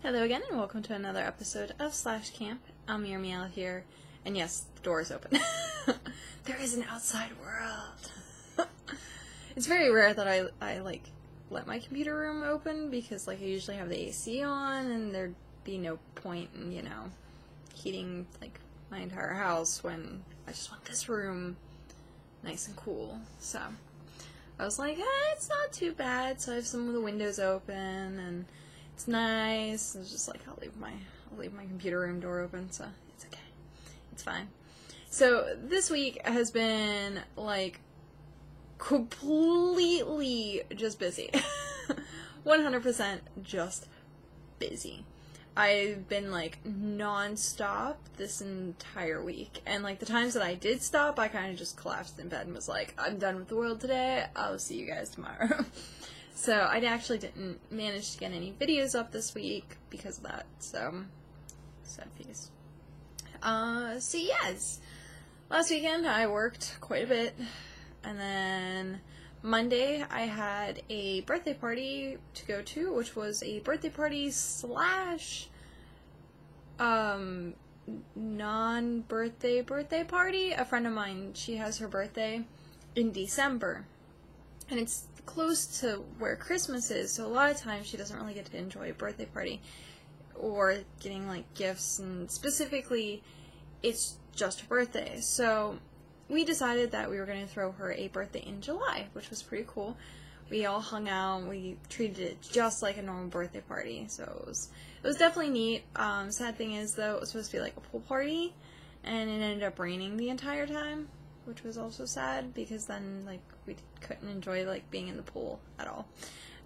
Hello again, and welcome to another episode of Slash Camp. I'm your Meow here, and yes, the door is open. There is an outside world. It's very rare that I let my computer room open, because, I usually have the AC on, and there'd be no point in, heating, my entire house when I just want this room nice and cool. So, I was like, it's not too bad, so I have some of the windows open, and it's nice. It's just I'll leave my computer room door open, so it's okay. It's fine. So this week has been completely just busy. 100% just busy. I've been non-stop this entire week, and the times that I did stop, I kind of just collapsed in bed and was like, I'm done with the world today, I'll see you guys tomorrow. So I actually didn't manage to get any videos up this week because of that, so sad face. So yes, last weekend I worked quite a bit, and then Monday I had a birthday party to go to, which was a birthday party slash non-birthday party. A friend of mine, she has her birthday in December, and it's close to where Christmas is, so a lot of times she doesn't really get to enjoy a birthday party or getting gifts, and specifically it's just her birthday. So we decided that we were going to throw her a birthday in July, which was pretty cool. We all hung out, we treated it just like a normal birthday party, so it was definitely neat. Sad thing is, though, it was supposed to be a pool party, and it ended up raining the entire time, which was also sad, because then we couldn't enjoy being in the pool at all.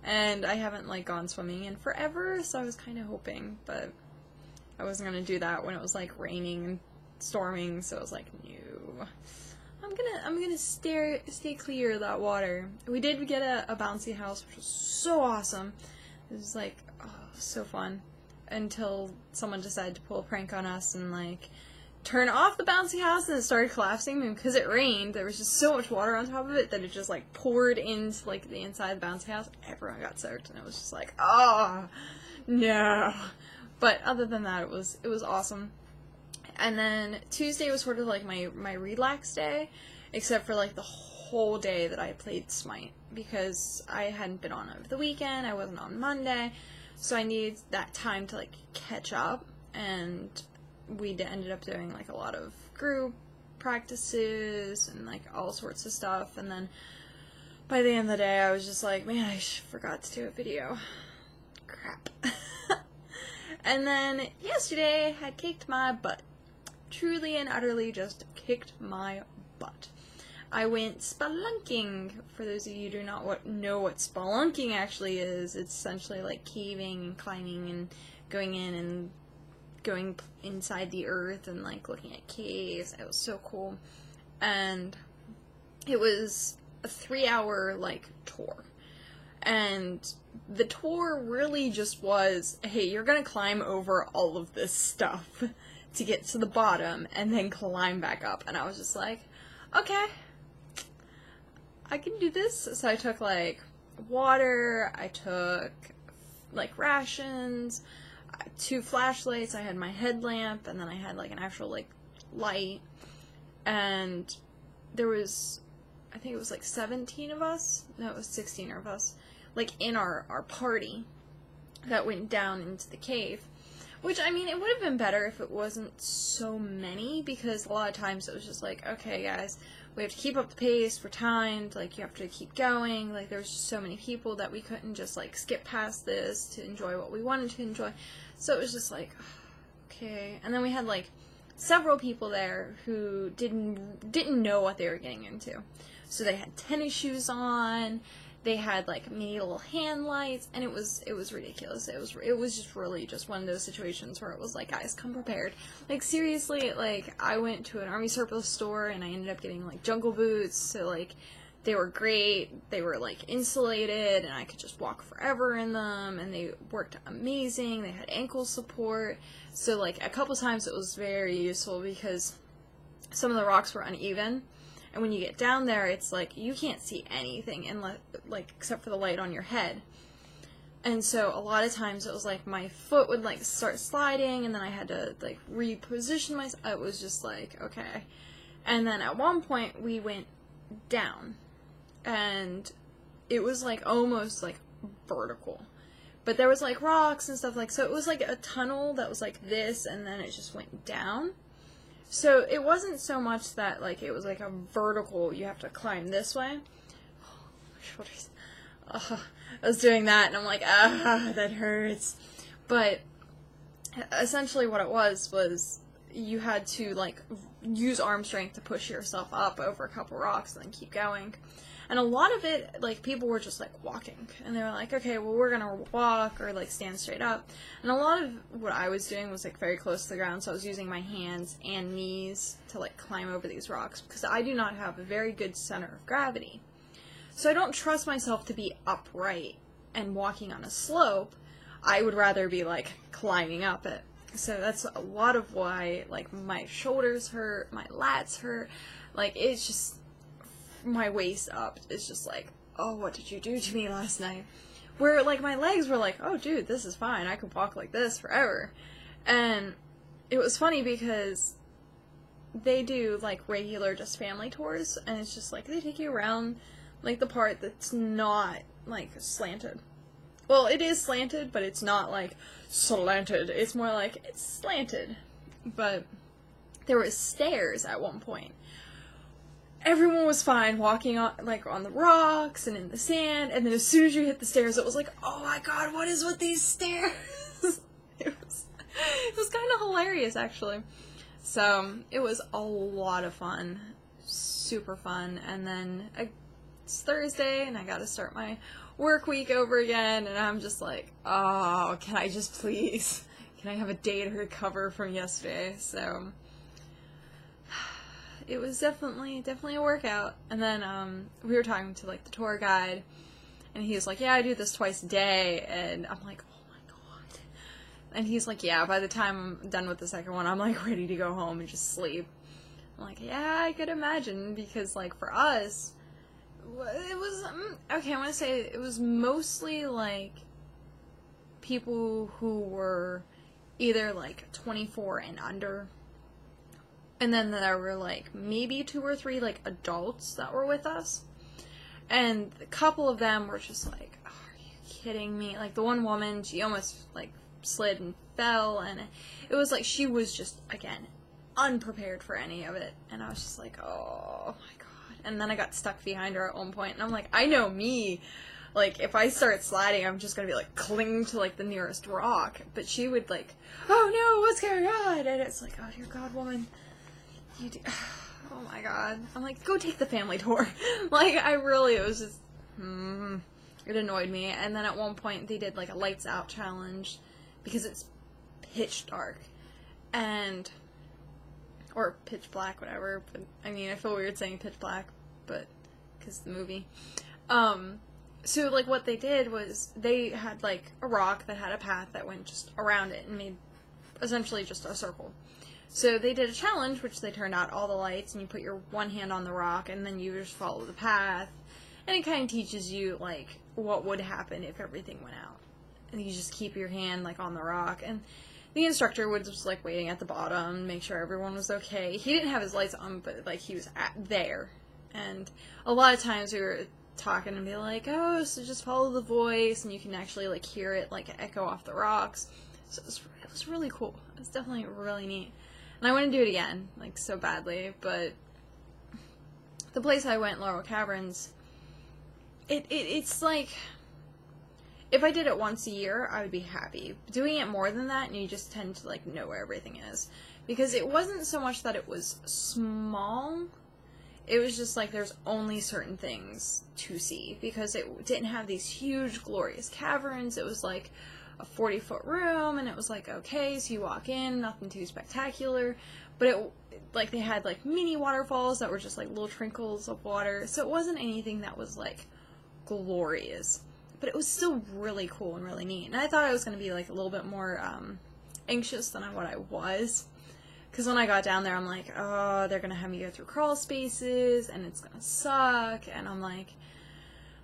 And I haven't gone swimming in forever, so I was kind of hoping, but I wasn't gonna do that when it was raining and storming, so I was like, no. I'm gonna stay clear of that water. We did get a bouncy house, which was so awesome. It was so fun, until someone decided to pull a prank on us and turn off the bouncy house, and it started collapsing, and because it rained, there was just so much water on top of it that it just poured into the inside of the bouncy house. Everyone got soaked, and it was just oh no. But other than that, it was awesome. And then Tuesday was sort of my relax day, except for the whole day that I played Smite, because I hadn't been on over the weekend. I wasn't on Monday, so I needed that time to catch up, and we ended up doing a lot of group practices and all sorts of stuff. And then by the end of the day, I was just man, I forgot to do a video. Crap. And then yesterday I had kicked my butt. Truly and utterly just kicked my butt. I went spelunking. For those of you who do not know what spelunking actually is, it's essentially caving and climbing and going in and going inside the earth and looking at caves. It was so cool. And it was a 3-hour tour. And the tour really just was, hey, you're gonna climb over all of this stuff to get to the bottom and then climb back up. And I was just okay, I can do this. So I took water, I took rations, 2 flashlights, I had my headlamp, and then I had an actual light. And there was, I think it was 17 of us, no, it was 16 of us, in our party that went down into the cave. Which, I mean, it would have been better if it wasn't so many, because a lot of times it was just okay, guys, we have to keep up the pace, we're timed, you have to keep going. There's just so many people that we couldn't just skip past this to enjoy what we wanted to enjoy. So it was just okay. And then we had several people there who didn't know what they were getting into. So they had tennis shoes on, they had mini little hand lights, and it was ridiculous. It was just really just one of those situations where it was guys, come prepared. Seriously, I went to an army surplus store and I ended up getting jungle boots, so they were great, they were insulated, and I could just walk forever in them, and they worked amazing. They had ankle support, so a couple times it was very useful, because some of the rocks were uneven. And when you get down there, it's you can't see anything unless, except for the light on your head. And so a lot of times it was like my foot would like start sliding, and then I had to like reposition myself. It was just like, okay. And then at one point we went down, and it was like almost like vertical. But there was like rocks and stuff, like, so it was like a tunnel that was like this, and then it just went down. So it wasn't so much that like it was like a vertical, you have to climb this way. Oh, my shoulders. I was doing that, and I'm like, that hurts. But essentially what it was you had to, like, use arm strength to push yourself up over a couple rocks and then keep going. And a lot of it, like, people were just, like, walking. And they were like, okay, well, we're gonna walk or, like, stand straight up. And a lot of what I was doing was, like, very close to the ground, so I was using my hands and knees to, like, climb over these rocks, because I do not have a very good center of gravity. So I don't trust myself to be upright and walking on a slope. I would rather be, like, climbing up it. So that's a lot of why, like, my shoulders hurt, my lats hurt. Like, it's just, my waist up is just like, oh, what did you do to me last night? Where, like, my legs were like, oh, dude, this is fine. I could walk like this forever. And it was funny because they do, like, regular just family tours, and it's just, like, they take you around, like, the part that's not, like, slanted. Well, it is slanted, but it's not, like, slanted. It's more like, it's slanted. But there was stairs at one point. Everyone was fine walking on, like, on the rocks and in the sand, and then as soon as you hit the stairs, it was like, oh my god, what is with these stairs? It was kind of hilarious, actually. So, it was a lot of fun. Super fun. And then, it's Thursday, and I gotta start my work week over again, and I'm just like, oh, can I just please, can I have a day to recover from yesterday? So, it was definitely a workout. And then, we were talking to, like, the tour guide, and he was like, yeah, I do this twice a day, and I'm like, oh my god. And he's like, yeah, by the time I'm done with the second one, I'm, like, ready to go home and just sleep. I'm like, yeah, I could imagine, because, like, for us, it was, okay, I want to say it was mostly, like, people who were either, like, 24 and under, and then there were, like, maybe 2 or 3, like, adults that were with us, and a couple of them were just like, oh, are you kidding me? Like, the one woman, she almost, like, slid and fell, and it was like, she was just, again, unprepared for any of it, and I was just like, oh my god. And then I got stuck behind her at one point, and I'm like, I know me. Like, if I start sliding, I'm just gonna be, like, clinging to, like, the nearest rock. But she would, like, oh no, what's going on? And it's like, oh dear god, woman. You do. Oh my god. I'm like, go take the family tour. Like, it was just, it annoyed me. And then at one point, they did, like, a lights out challenge, because it's pitch dark. And, or pitch black, whatever, but, I mean, I feel weird saying pitch black, but, because the movie. So, like, what they did was, they had, like, a rock that had a path that went just around it, and made, essentially, just a circle. So, they did a challenge, which they turned out all the lights, and you put your one hand on the rock, and then you just follow the path, and it kind of teaches you, like, what would happen if everything went out. And you just keep your hand, like, on the rock, and the instructor was just, like, waiting at the bottom, make sure everyone was okay. He didn't have his lights on, but, like, he was there. And a lot of times we were talking and be like, oh, so just follow the voice, and you can actually, like, hear it, like, echo off the rocks. So it was really cool. It was definitely really neat. And I want to do it again, like, so badly, but the place I went, Laurel Caverns, it's like, if I did it once a year, I would be happy. Doing it more than that, and you just tend to, like, know where everything is. Because it wasn't so much that it was small, it was just, like, there's only certain things to see. Because it didn't have these huge, glorious caverns. It was, like, a 40-foot room, and it was, like, okay, so you walk in, nothing too spectacular. But it, like, they had, like, mini waterfalls that were just, like, little trickles of water. So it wasn't anything that was, like, glorious. But it was still really cool and really neat. And I thought I was going to be, like, a little bit more anxious than what I was. Because when I got down there, I'm like, oh, they're going to have me go through crawl spaces, and it's going to suck. And I'm like,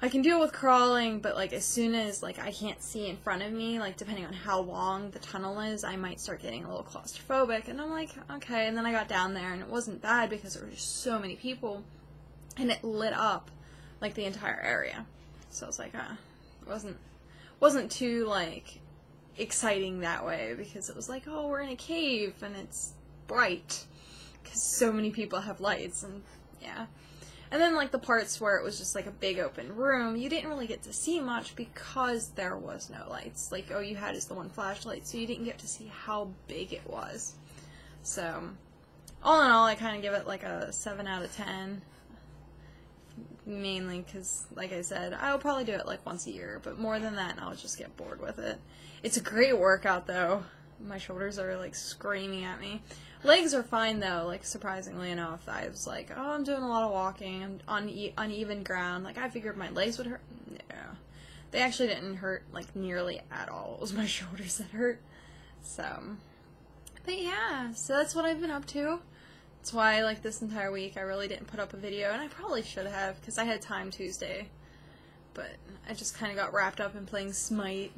I can deal with crawling, but, like, as soon as, like, I can't see in front of me, like, depending on how long the tunnel is, I might start getting a little claustrophobic, and I'm like, okay, and then I got down there, and it wasn't bad because there were just so many people, and it lit up, like, the entire area. So I was like, it wasn't too, like, exciting that way, because it was like, oh, we're in a cave, and it's bright, because so many people have lights, and, yeah. And then, like, the parts where it was just, like, a big open room, you didn't really get to see much because there was no lights. Like, all you had is the one flashlight, so you didn't get to see how big it was. So, all in all, I kind of give it, like, a 7 out of 10. Mainly because, like I said, I'll probably do it, like, once a year, but more than that, I'll just get bored with it. It's a great workout, though. My shoulders are, like, screaming at me. Legs are fine, though, like, surprisingly enough. I was like, oh, I'm doing a lot of walking, I'm on uneven ground. Like, I figured my legs would hurt. No. They actually didn't hurt, like, nearly at all. It was my shoulders that hurt. So, but yeah, so that's what I've been up to. That's why, like, this entire week I really didn't put up a video, and I probably should have, because I had time Tuesday. But I just kind of got wrapped up in playing Smite.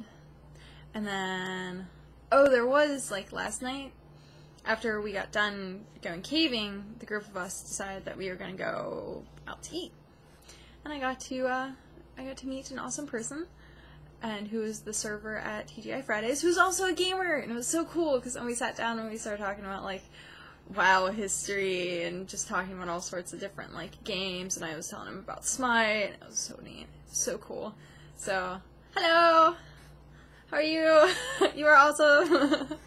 And then, oh, there was, like, last night, after we got done going caving, the group of us decided that we were going to go out to eat. And I got to meet an awesome person, and who is the server at TGI Fridays, who's also a gamer, and it was so cool, because when we sat down and we started talking about, like, WoW history, and just talking about all sorts of different, like, games, and I was telling him about Smite, and it was so neat. So cool. So, hello! How are you? You are awesome!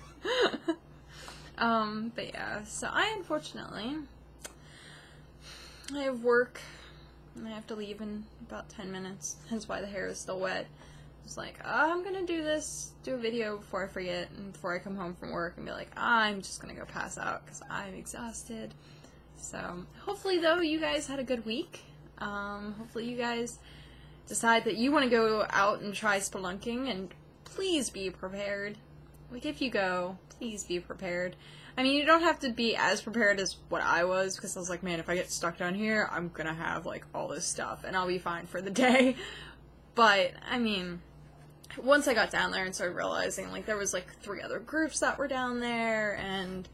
But yeah, so unfortunately, I have work, and I have to leave in about 10 minutes, hence why the hair is still wet. I was like, I'm gonna do a video before I forget, and before I come home from work, and be like, I'm just gonna go pass out, because I'm exhausted. So, hopefully, though, you guys had a good week. Hopefully you guys decide that you want to go out and try spelunking, and please be prepared. Like, if you go, please be prepared. I mean, you don't have to be as prepared as what I was, because I was like, man, if I get stuck down here, I'm gonna have, like, all this stuff, and I'll be fine for the day. But, I mean, once I got down there and started realizing, like, there was, like, 3 other groups that were down there, and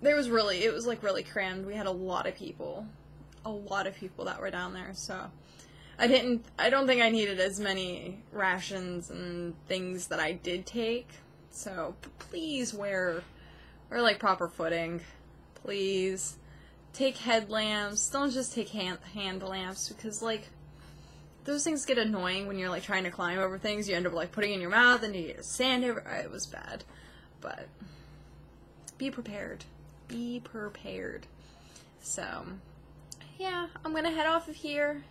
it was like, really crammed. We had a lot of people that were down there, so I don't think I needed as many rations and things that I did take. So, please wear, like, proper footing. Please. Take headlamps. Don't just take hand lamps, because, like, those things get annoying when you're, like, trying to climb over things. You end up, like, putting it in your mouth, and you get sand over. It was bad. But, be prepared. Be prepared. So, yeah, I'm gonna head off of here.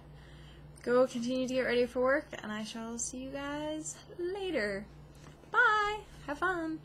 Go continue to get ready for work, and I shall see you guys later. Bye! Have fun!